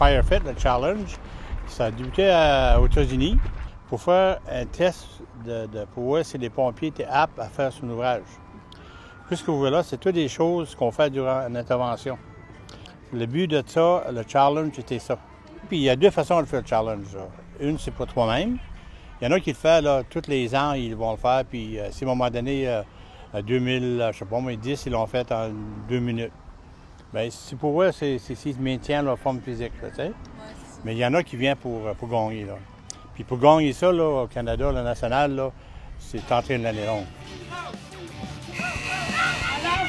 Firefit, le challenge. Ça a débuté aux États-Unis pour faire un test pour voir si les pompiers étaient aptes à faire son ouvrage. Puis ce que vous voyez là, c'est toutes des choses qu'on fait durant une intervention. Le but de ça, le challenge, c'était ça. Puis il y a deux façons de faire le challenge. Là. Une, c'est pour toi-même. Il y en a qui le font, là, tous les ans, ils vont le faire. Puis si à un moment donné, à 2000, je sais pas, 10, ils l'ont fait en 2 minutes. Bien, c'est pour eux, c'est s'ils maintiennent leur forme physique, là, tu sais. Mais il y en a qui viennent pour gagner, là. Puis pour gagner ça, là, au Canada, le national, là, c'est en train de l'année longue. Alors,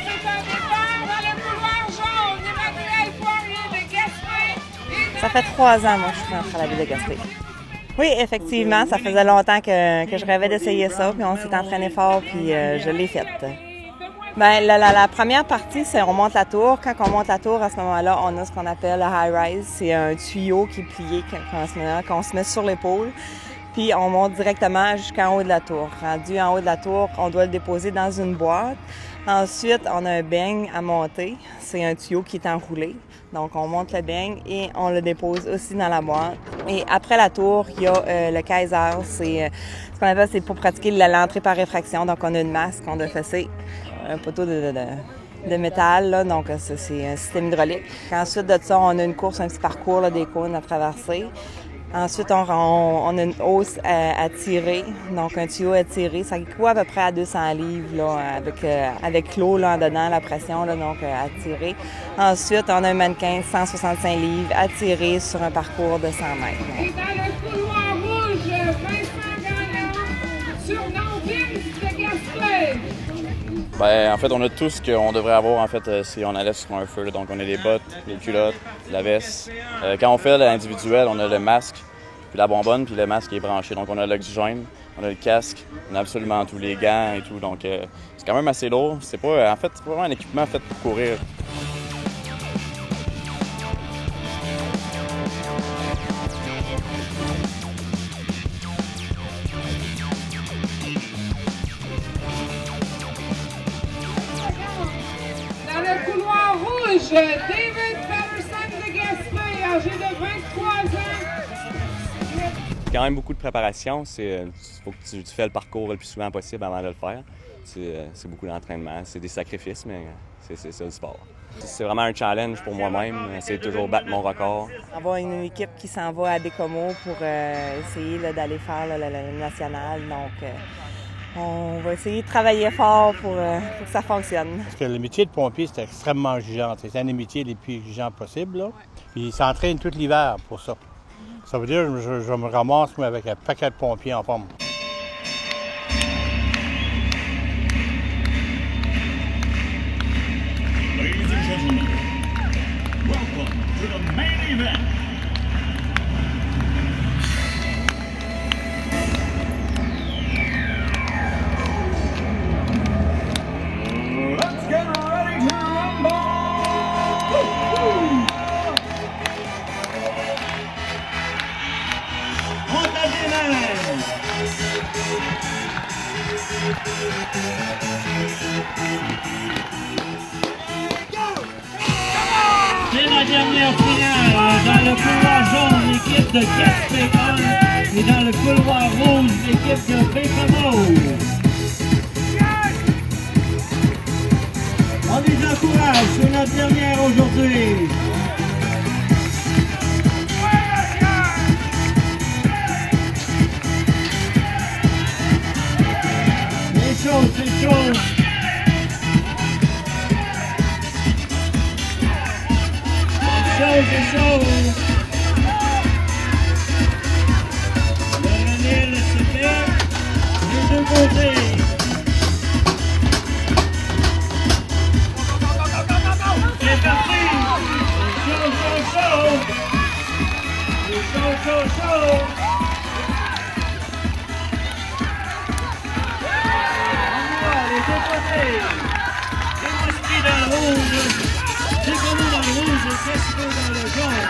c'est un départ dans le couloir jaune. Emmanuel Poirier de Gaspé. Ça fait 3 ans, moi, que je suis rentrée à la ville de Gaspé. Oui, effectivement, ça faisait longtemps que je rêvais d'essayer ça, puis on s'est entraîné fort, puis je l'ai faite. Bien, la première partie, c'est on monte la tour. Quand on monte la tour, à ce moment-là, on a ce qu'on appelle le high-rise. C'est un tuyau qui est plié qu'on se met sur l'épaule. Puis on monte directement jusqu'en haut de la tour. Rendu en haut de la tour, on doit le déposer dans une boîte. Ensuite, on a un beigne à monter. C'est un tuyau qui est enroulé. Donc, on monte le beigne et on le dépose aussi dans la boîte. Et après la tour, il y a le Kaiser. C'est ce qu'on appelle, c'est pour pratiquer l'entrée par réfraction. Donc, on a une masse qu'on doit fesser, un poteau de métal, là, donc c'est un système hydraulique. Ensuite de ça, on a une course, un petit parcours, là, des cônes à traverser. Ensuite, on a une hausse à tirer, donc un tuyau à tirer. Ça équivaut à peu près à 200 livres là, avec l'eau là, en dedans, la pression, là, donc à tirer. Ensuite, on a un mannequin 165 livres à tirer sur un parcours de 100 mètres. Et dans le couloir rouge, Vincent Gagnon, surnom Vince de Gaspé. Ben, en fait, on a tout ce qu'on devrait avoir en fait si on allait sur un feu. Là. Donc, on a les bottes, les culottes, la veste. Quand on fait l'individuel, on a le masque, puis la bonbonne, puis le masque qui est branché. Donc, on a l'oxygène, on a le casque, on a absolument tous les gants et tout. Donc, c'est quand même assez lourd. C'est pas, en fait, c'est pas vraiment un équipement fait pour courir. David Patterson de Gaspé, âgé de 23 ans. C'est quand même beaucoup de préparation. Il faut que tu fais le parcours le plus souvent possible avant de le faire. C'est beaucoup d'entraînement. C'est des sacrifices, mais c'est ça le sport. C'est vraiment un challenge pour moi-même. C'est toujours battre mon record. On va une équipe qui s'en va à Bécomo pour essayer là, d'aller faire le national. Donc, on va essayer de travailler fort pour que ça fonctionne. Parce que le métier de pompier, c'est extrêmement exigeant. C'est un des métiers les plus exigeants possibles. Là. Puis ils s'entraînent tout l'hiver pour ça. Ça veut dire que je me ramasse avec un paquet de pompiers en forme. Ladies and gentlemen, welcome to the main event. C'est la dernière finale dans le couloir jaune, l'équipe de Gaspé 1 et dans le couloir rouge, l'équipe de Bécomo. On les encourage, c'est notre dernière aujourd'hui. C'est chaud, c'est chaud. C'est chaud. Le René, le CP, les deux côtés. C'est parti. Chaud, chaud, chaud. Chaud, chaud, chaud. On voit les deux côtés. C'est Mosquée dans le rouge. C'est comme dans le rouge, c'est dans le jaune.